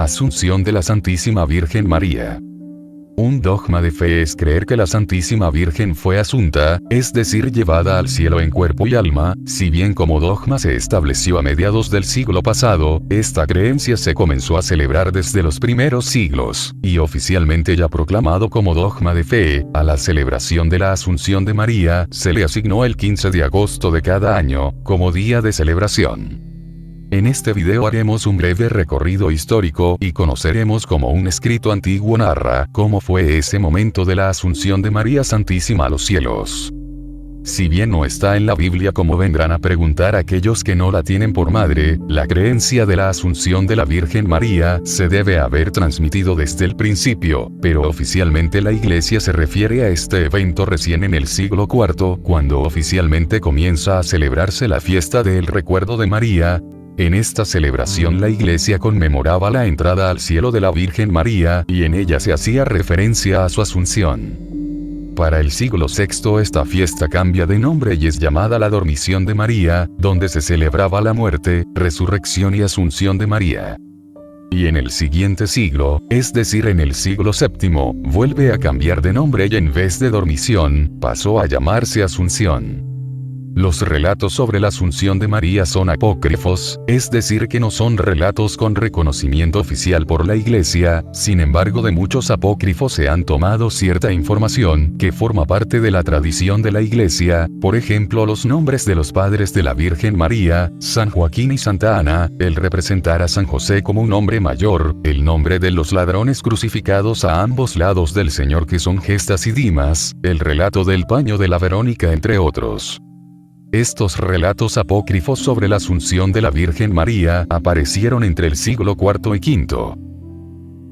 Asunción de la Santísima Virgen María. Un dogma de fe es creer que la Santísima Virgen fue asunta, es decir, llevada al cielo en cuerpo y alma. Si bien como dogma se estableció a mediados del siglo pasado, esta creencia se comenzó a celebrar desde los primeros siglos, y oficialmente ya proclamado como dogma de fe. A la celebración de la Asunción de María se le asignó el 15 de agosto de cada año, como día de celebración. En este video haremos un breve recorrido histórico y conoceremos cómo un escrito antiguo narra cómo fue ese momento de la Asunción de María Santísima a los cielos. Si bien no está en la Biblia, como vendrán a preguntar aquellos que no la tienen por madre, la creencia de la Asunción de la Virgen María se debe haber transmitido desde el principio, pero oficialmente la Iglesia se refiere a este evento recién en el siglo IV, cuando oficialmente comienza a celebrarse la fiesta del recuerdo de María. En esta celebración la Iglesia conmemoraba la entrada al cielo de la Virgen María, y en ella se hacía referencia a su asunción. Para el siglo VI esta fiesta cambia de nombre y es llamada la Dormición de María, donde se celebraba la muerte, resurrección y asunción de María. Y en el siguiente siglo, es decir en el siglo VII, vuelve a cambiar de nombre y en vez de Dormición, pasó a llamarse Asunción. Los relatos sobre la Asunción de María son apócrifos, es decir que no son relatos con reconocimiento oficial por la Iglesia. Sin embargo, de muchos apócrifos se han tomado cierta información que forma parte de la tradición de la Iglesia, por ejemplo los nombres de los padres de la Virgen María, San Joaquín y Santa Ana, el representar a San José como un hombre mayor, el nombre de los ladrones crucificados a ambos lados del Señor que son Gestas y Dimas, el relato del paño de la Verónica, entre otros. Estos relatos apócrifos sobre la Asunción de la Virgen María aparecieron entre el siglo IV y V.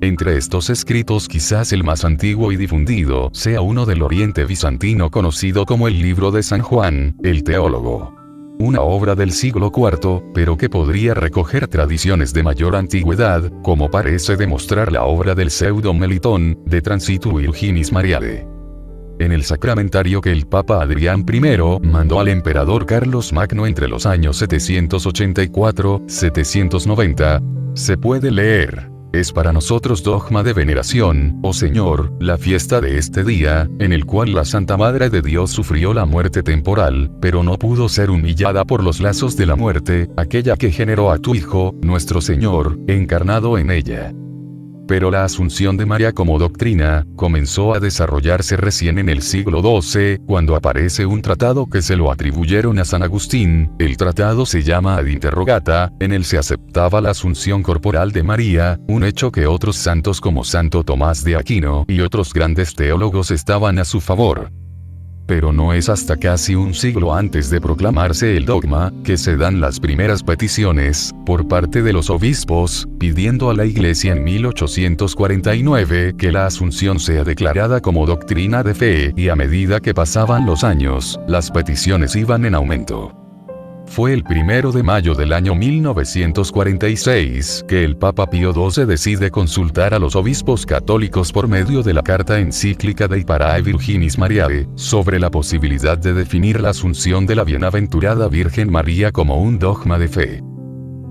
Entre estos escritos quizás el más antiguo y difundido sea uno del Oriente bizantino conocido como el Libro de San Juan, el Teólogo. Una obra del siglo IV, pero que podría recoger tradiciones de mayor antigüedad, como parece demostrar la obra del Pseudo Melitón, de Transitu Virginis Mariae. En el sacramentario que el Papa Adrián I mandó al emperador Carlos Magno entre los años 784-790, se puede leer: es para nosotros dogma de veneración, oh Señor, la fiesta de este día, en el cual la Santa Madre de Dios sufrió la muerte temporal, pero no pudo ser humillada por los lazos de la muerte, aquella que generó a tu Hijo, nuestro Señor, encarnado en ella. Pero la Asunción de María como doctrina comenzó a desarrollarse recién en el siglo XII, cuando aparece un tratado que se lo atribuyeron a San Agustín. El tratado se llama Ad Interrogata, en él se aceptaba la asunción corporal de María, un hecho que otros santos como Santo Tomás de Aquino y otros grandes teólogos estaban a su favor. Pero no es hasta casi un siglo antes de proclamarse el dogma, que se dan las primeras peticiones, por parte de los obispos, pidiendo a la Iglesia en 1849 que la Asunción sea declarada como doctrina de fe, y a medida que pasaban los años, las peticiones iban en aumento. Fue el 1 de mayo del año 1946 que el Papa Pío XII decide consultar a los obispos católicos por medio de la carta encíclica Dei Parae Virginis Mariae, sobre la posibilidad de definir la Asunción de la Bienaventurada Virgen María como un dogma de fe.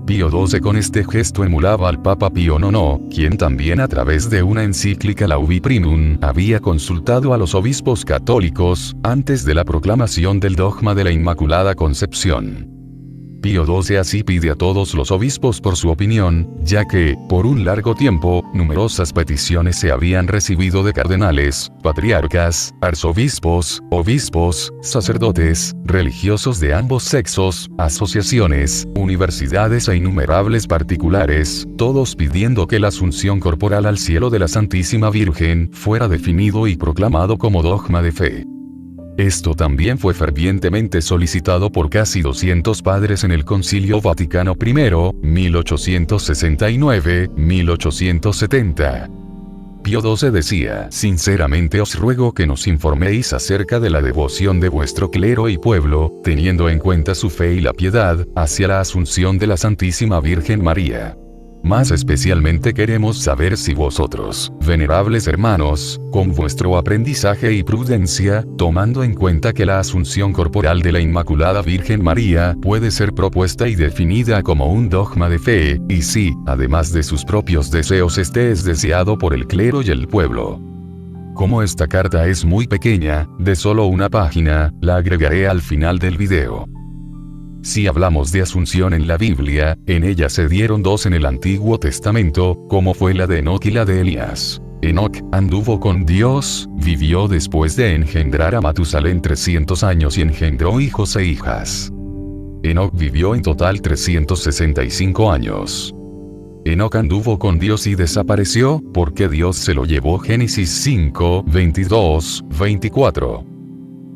Pío XII con este gesto emulaba al Papa Pío IX, quien también a través de una encíclica Laudae Primum había consultado a los obispos católicos antes de la proclamación del dogma de la Inmaculada Concepción. Pío XII así pide a todos los obispos por su opinión, ya que, por un largo tiempo, numerosas peticiones se habían recibido de cardenales, patriarcas, arzobispos, obispos, sacerdotes, religiosos de ambos sexos, asociaciones, universidades e innumerables particulares, todos pidiendo que la asunción corporal al cielo de la Santísima Virgen fuera definido y proclamado como dogma de fe. Esto también fue fervientemente solicitado por casi 200 padres en el Concilio Vaticano I, 1869-1870. Pío XII decía: sinceramente os ruego que nos informéis acerca de la devoción de vuestro clero y pueblo, teniendo en cuenta su fe y la piedad, hacia la Asunción de la Santísima Virgen María. Más especialmente queremos saber si vosotros, venerables hermanos, con vuestro aprendizaje y prudencia, tomando en cuenta que la asunción corporal de la Inmaculada Virgen María puede ser propuesta y definida como un dogma de fe, y si, además de sus propios deseos, este es deseado por el clero y el pueblo. Como esta carta es muy pequeña, de solo una página, la agregaré al final del video. Si hablamos de asunción en la Biblia, en ella se dieron dos en el Antiguo Testamento, como fue la de Enoc y la de Elías. Enoc anduvo con Dios, vivió después de engendrar a Matusalén 300 años y engendró hijos e hijas. Enoc vivió en total 365 años. Enoc anduvo con Dios y desapareció, porque Dios se lo llevó. Génesis 5, 22, 24.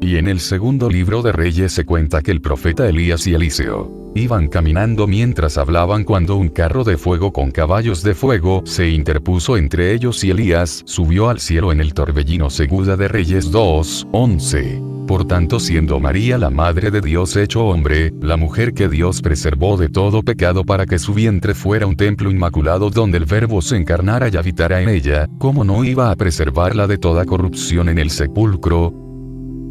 Y en el segundo libro de Reyes se cuenta que el profeta Elías y Eliseo iban caminando mientras hablaban cuando un carro de fuego con caballos de fuego se interpuso entre ellos y Elías subió al cielo en el torbellino. Segunda de Reyes 2, 11. Por tanto, siendo María la madre de Dios hecho hombre, la mujer que Dios preservó de todo pecado para que su vientre fuera un templo inmaculado donde el Verbo se encarnara y habitara en ella, ¿cómo no iba a preservarla de toda corrupción en el sepulcro?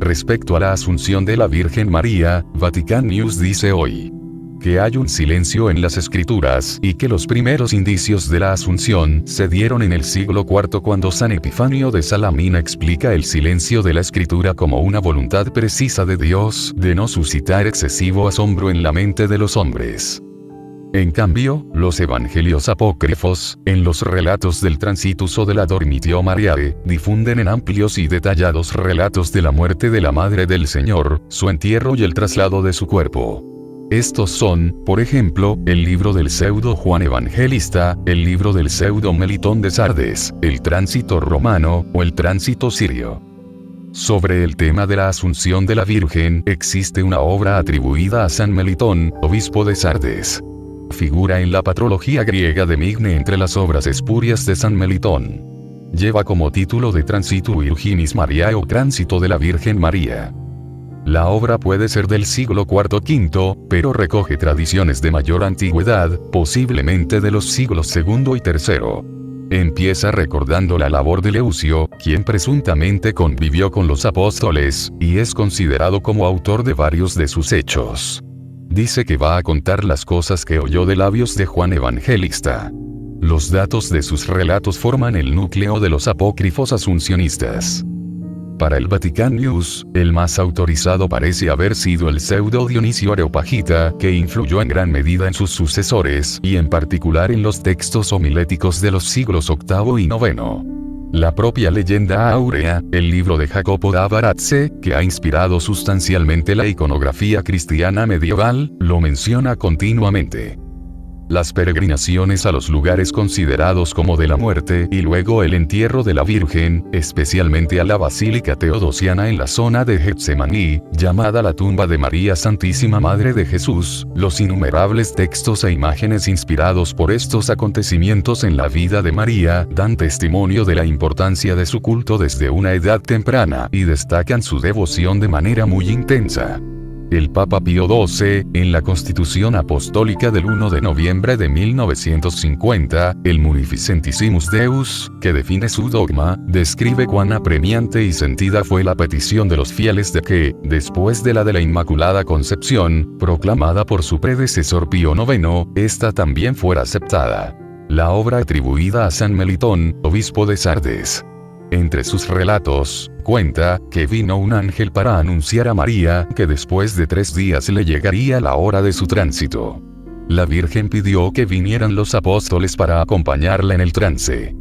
Respecto a la asunción de la Virgen María, Vatican News dice hoy que hay un silencio en las escrituras y que los primeros indicios de la asunción se dieron en el siglo IV cuando San Epifanio de Salamina explica el silencio de la escritura como una voluntad precisa de Dios de no suscitar excesivo asombro en la mente de los hombres. En cambio, los evangelios apócrifos, en los relatos del Transitus o de la Dormitio Mariae, difunden en amplios y detallados relatos de la muerte de la Madre del Señor, su entierro y el traslado de su cuerpo. Estos son, por ejemplo, el libro del pseudo Juan Evangelista, el libro del pseudo Melitón de Sardes, el Tránsito romano, o el Tránsito sirio. Sobre el tema de la asunción de la Virgen, existe una obra atribuida a San Melitón, obispo de Sardes. Figura en la patrología griega de Migne entre las obras espurias de San Melitón. Lleva como título de Transitu Virginis Mariae o Tránsito de la Virgen María. La obra puede ser del siglo IV-V, pero recoge tradiciones de mayor antigüedad, posiblemente de los siglos II y III. Empieza recordando la labor de Leucio, quien presuntamente convivió con los apóstoles, y es considerado como autor de varios de sus hechos. Dice que va a contar las cosas que oyó de labios de Juan Evangelista. Los datos de sus relatos forman el núcleo de los apócrifos asuncionistas. Para el Vatican News, el más autorizado parece haber sido el pseudo Dionisio Areopagita, que influyó en gran medida en sus sucesores, y en particular en los textos homiléticos de los siglos VIII y IX. La propia leyenda áurea, el libro de Jacopo da Varazze, que ha inspirado sustancialmente la iconografía cristiana medieval, lo menciona continuamente. Las peregrinaciones a los lugares considerados como de la muerte y luego el entierro de la Virgen, especialmente a la Basílica Teodosiana en la zona de Getsemaní, llamada la tumba de María Santísima Madre de Jesús, los innumerables textos e imágenes inspirados por estos acontecimientos en la vida de María, dan testimonio de la importancia de su culto desde una edad temprana y destacan su devoción de manera muy intensa. El Papa Pío XII, en la Constitución Apostólica del 1 de noviembre de 1950, el Munificentissimus Deus, que define su dogma, describe cuán apremiante y sentida fue la petición de los fieles de que, después de la de la Inmaculada Concepción, proclamada por su predecesor Pío IX, esta también fuera aceptada. La obra atribuida a San Melitón, obispo de Sardes. Entre sus relatos, cuenta que vino un ángel para anunciar a María que después de 3 días le llegaría la hora de su tránsito. La Virgen pidió que vinieran los apóstoles para acompañarla en el trance.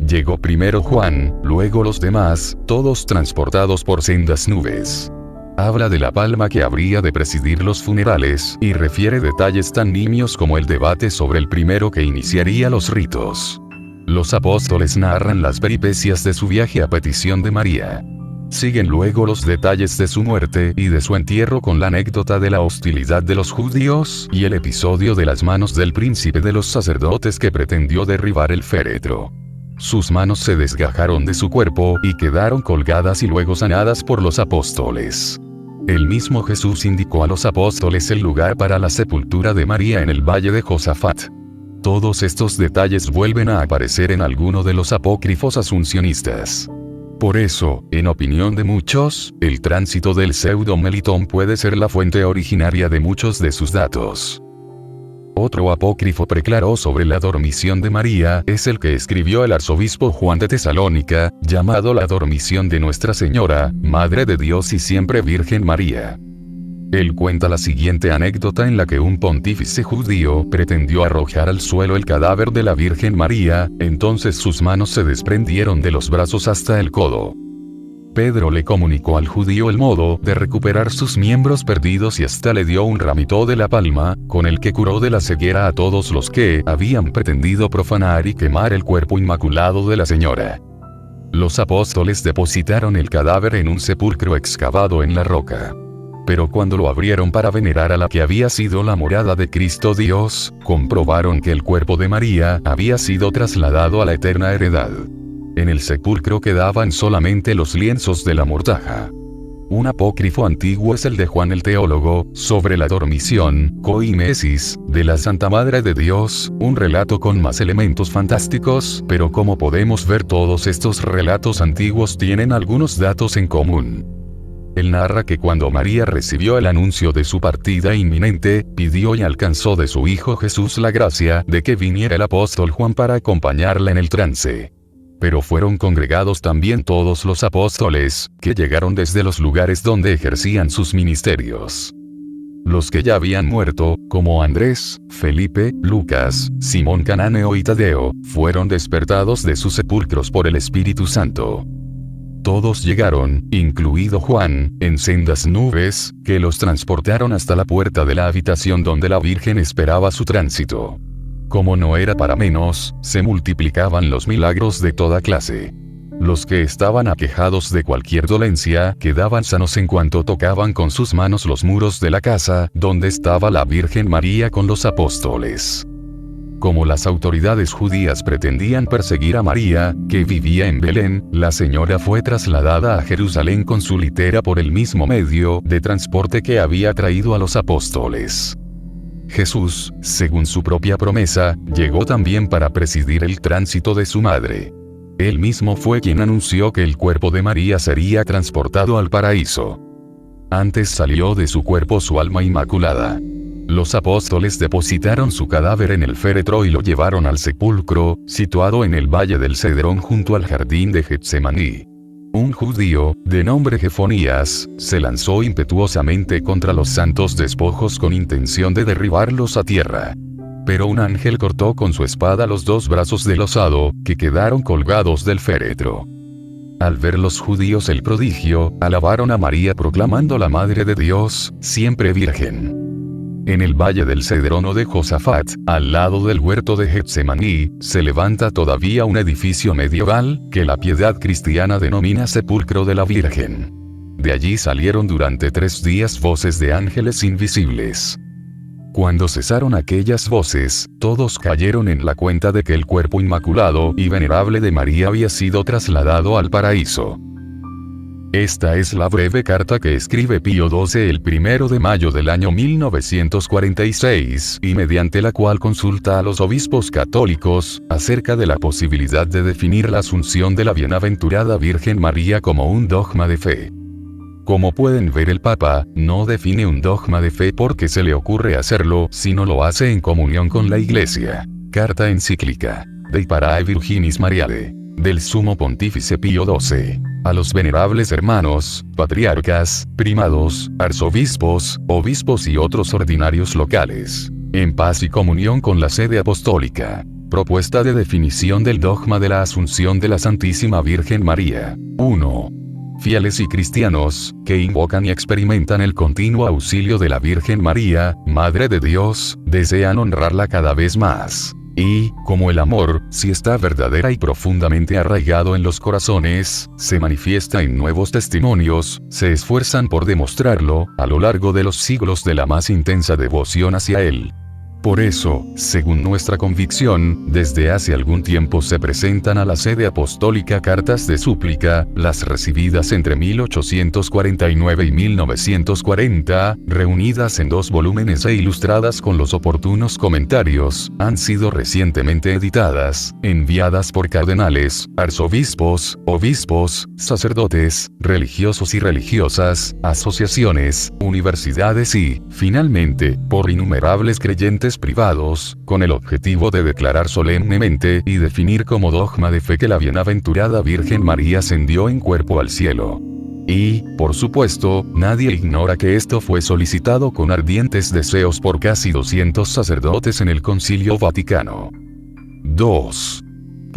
Llegó primero Juan, luego los demás, todos transportados por sendas nubes. Habla de la palma que habría de presidir los funerales, y refiere detalles tan nimios como el debate sobre el primero que iniciaría los ritos. Los apóstoles narran las peripecias de su viaje a petición de María. Siguen luego los detalles de su muerte y de su entierro con la anécdota de la hostilidad de los judíos y el episodio de las manos del príncipe de los sacerdotes que pretendió derribar el féretro. Sus manos se desgajaron de su cuerpo y quedaron colgadas y luego sanadas por los apóstoles. El mismo Jesús indicó a los apóstoles el lugar para la sepultura de María en el valle de Josafat. Todos estos detalles vuelven a aparecer en alguno de los apócrifos asuncionistas. Por eso, en opinión de muchos, el tránsito del pseudo-Melitón puede ser la fuente originaria de muchos de sus datos. Otro apócrifo preclaro sobre la dormición de María es el que escribió el arzobispo Juan de Tesalónica, llamado La dormición de Nuestra Señora, Madre de Dios y siempre Virgen María. Él cuenta la siguiente anécdota en la que un pontífice judío pretendió arrojar al suelo el cadáver de la Virgen María, entonces sus manos se desprendieron de los brazos hasta el codo. Pedro le comunicó al judío el modo de recuperar sus miembros perdidos y hasta le dio un ramito de la palma, con el que curó de la ceguera a todos los que habían pretendido profanar y quemar el cuerpo inmaculado de la Señora. Los apóstoles depositaron el cadáver en un sepulcro excavado en la roca. Pero cuando lo abrieron para venerar a la que había sido la morada de Cristo Dios, comprobaron que el cuerpo de María había sido trasladado a la eterna heredad. En el sepulcro quedaban solamente los lienzos de la mortaja. Un apócrifo antiguo es el de Juan el Teólogo, sobre la dormición, coimesis, de la Santa Madre de Dios, un relato con más elementos fantásticos, pero como podemos ver todos estos relatos antiguos tienen algunos datos en común. Él narra que cuando María recibió el anuncio de su partida inminente, pidió y alcanzó de su Hijo Jesús la gracia de que viniera el apóstol Juan para acompañarla en el trance. Pero fueron congregados también todos los apóstoles, que llegaron desde los lugares donde ejercían sus ministerios. Los que ya habían muerto, como Andrés, Felipe, Lucas, Simón Cananeo y Tadeo, fueron despertados de sus sepulcros por el Espíritu Santo. Todos llegaron, incluido Juan, en sendas nubes, que los transportaron hasta la puerta de la habitación donde la Virgen esperaba su tránsito. Como no era para menos, se multiplicaban los milagros de toda clase. Los que estaban aquejados de cualquier dolencia quedaban sanos en cuanto tocaban con sus manos los muros de la casa donde estaba la Virgen María con los apóstoles. Como las autoridades judías pretendían perseguir a María, que vivía en Belén, la señora fue trasladada a Jerusalén con su litera por el mismo medio de transporte que había traído a los apóstoles. Jesús, según su propia promesa, llegó también para presidir el tránsito de su madre. Él mismo fue quien anunció que el cuerpo de María sería transportado al paraíso. Antes salió de su cuerpo su alma inmaculada. Los apóstoles depositaron su cadáver en el féretro y lo llevaron al sepulcro, situado en el valle del Cedrón junto al jardín de Getsemaní. Un judío, de nombre Jefonías, se lanzó impetuosamente contra los santos despojos con intención de derribarlos a tierra. Pero un ángel cortó con su espada los dos brazos del osado, que quedaron colgados del féretro. Al ver los judíos el prodigio, alabaron a María proclamando la Madre de Dios, siempre Virgen. En el valle del Cedrón o de Josafat, al lado del huerto de Getsemaní, se levanta todavía un edificio medieval, que la piedad cristiana denomina Sepulcro de la Virgen. De allí salieron durante 3 días voces de ángeles invisibles. Cuando cesaron aquellas voces, todos cayeron en la cuenta de que el cuerpo inmaculado y venerable de María había sido trasladado al paraíso. Esta es la breve carta que escribe Pío XII el 1 de mayo del año 1946, y mediante la cual consulta a los obispos católicos, acerca de la posibilidad de definir la asunción de la bienaventurada Virgen María como un dogma de fe. Como pueden ver, el Papa no define un dogma de fe porque se le ocurre hacerlo, sino lo hace en comunión con la Iglesia. Carta encíclica Dei Parae Virginis Mariae, del Sumo Pontífice Pío XII, a los venerables hermanos, patriarcas, primados, arzobispos, obispos y otros ordinarios locales, en paz y comunión con la sede apostólica. Propuesta de definición del dogma de la Asunción de la Santísima Virgen María. 1. Fieles y cristianos, que invocan y experimentan el continuo auxilio de la Virgen María, Madre de Dios, desean honrarla cada vez más. Y, como el amor, si está verdadera y profundamente arraigado en los corazones, se manifiesta en nuevos testimonios, se esfuerzan por demostrarlo, a lo largo de los siglos de la más intensa devoción hacia él. Por eso, según nuestra convicción, desde hace algún tiempo se presentan a la sede apostólica cartas de súplica, las recibidas entre 1849 y 1940, reunidas en 2 volúmenes e ilustradas con los oportunos comentarios, han sido recientemente editadas, enviadas por cardenales, arzobispos, obispos, sacerdotes, religiosos y religiosas, asociaciones, universidades y, finalmente, por innumerables creyentes privados, con el objetivo de declarar solemnemente y definir como dogma de fe que la bienaventurada Virgen María ascendió en cuerpo al cielo. Y, por supuesto, nadie ignora que esto fue solicitado con ardientes deseos por casi 200 sacerdotes en el Concilio Vaticano. 2.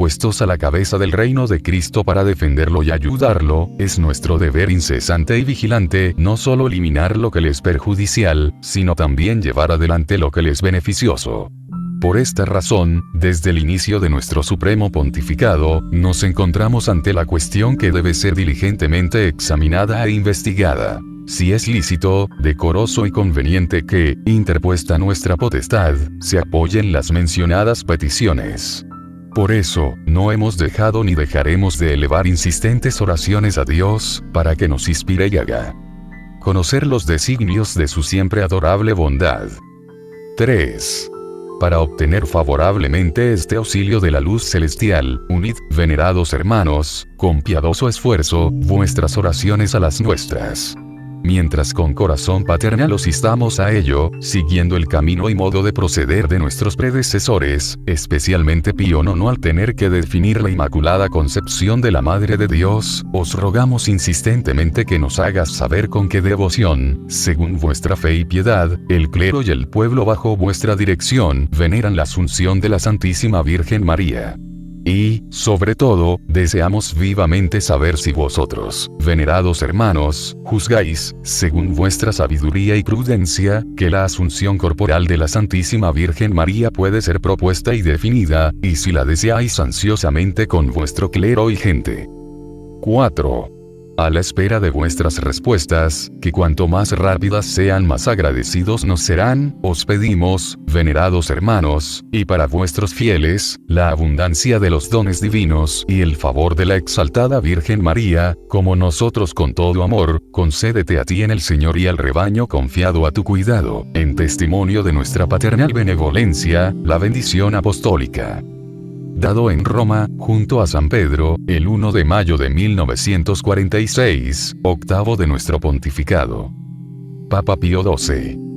Puestos a la cabeza del reino de Cristo para defenderlo y ayudarlo, es nuestro deber incesante y vigilante no solo eliminar lo que le es perjudicial, sino también llevar adelante lo que le es beneficioso. Por esta razón, desde el inicio de nuestro supremo pontificado, nos encontramos ante la cuestión que debe ser diligentemente examinada e investigada. Si es lícito, decoroso y conveniente que, interpuesta nuestra potestad, se apoyen las mencionadas peticiones. Por eso, no hemos dejado ni dejaremos de elevar insistentes oraciones a Dios, para que nos inspire y haga conocer los designios de su siempre adorable bondad. 3. Para obtener favorablemente este auxilio de la luz celestial, unid, venerados hermanos, con piadoso esfuerzo, vuestras oraciones a las nuestras. Mientras con corazón paternal os instamos a ello, siguiendo el camino y modo de proceder de nuestros predecesores, especialmente Pío IX al tener que definir la Inmaculada Concepción de la Madre de Dios, os rogamos insistentemente que nos hagas saber con qué devoción, según vuestra fe y piedad, el clero y el pueblo bajo vuestra dirección, veneran la Asunción de la Santísima Virgen María. Y, sobre todo, deseamos vivamente saber si vosotros, venerados hermanos, juzgáis, según vuestra sabiduría y prudencia, que la asunción corporal de la Santísima Virgen María puede ser propuesta y definida, y si la deseáis ansiosamente con vuestro clero y gente. 4. A la espera de vuestras respuestas, que cuanto más rápidas sean más agradecidos nos serán, os pedimos, venerados hermanos, y para vuestros fieles, la abundancia de los dones divinos y el favor de la exaltada Virgen María, como nosotros con todo amor, concédete a ti en el Señor y al rebaño confiado a tu cuidado, en testimonio de nuestra paternal benevolencia, la bendición apostólica. Dado en Roma, junto a San Pedro, el 1 de mayo de 1946, octavo de nuestro pontificado. Papa Pío XII.